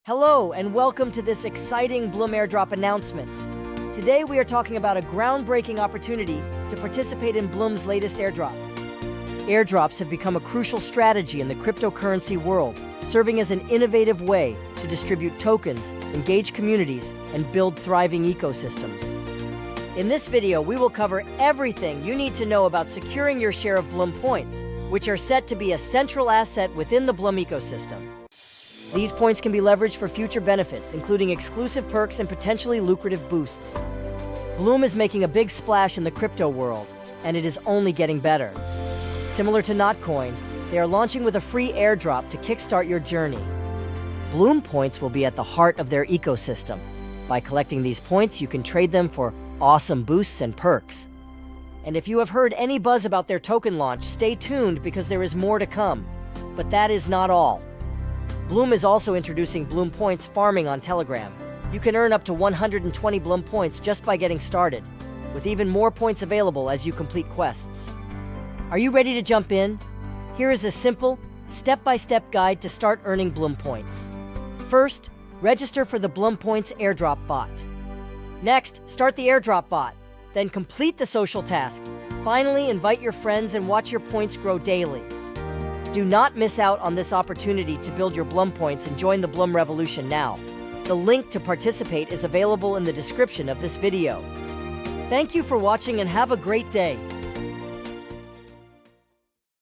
Hello and welcome to this exciting Blum Airdrop announcement. Today we are talking about a groundbreaking opportunity to participate in Blum's latest airdrop. Airdrops have become a crucial strategy in the cryptocurrency world, serving as an innovative way to distribute tokens, engage communities, and build thriving ecosystems. In this video, we will cover everything you need to know about securing your share of Blum Points, which are set to be a central asset within the Blum ecosystem. These points can be leveraged for future benefits, including exclusive perks and potentially lucrative boosts. Blum is making a big splash in the crypto world, and it is only getting better. Similar to Notcoin, they are launching with a free airdrop to kickstart your journey. Blum Points will be at the heart of their ecosystem. By collecting these points, you can trade them for awesome boosts and perks. And if you have heard any buzz about their token launch, stay tuned because there is more to come. But that is not all. Blum is also introducing Blum Points farming on Telegram. You can earn up to 120 Blum Points just by getting started, with even more points available as you complete quests. Are you ready to jump in? Here is a simple, step-by-step guide to start earning Blum Points. First, register for the Blum Points airdrop bot. Next, start the airdrop bot. Then complete the social task. Finally, invite your friends and watch your points grow daily. Do not miss out on this opportunity to build your Blum Points and join the Blum Revolution now. The link to participate is available in the description of this video. Thank you for watching and have a great day.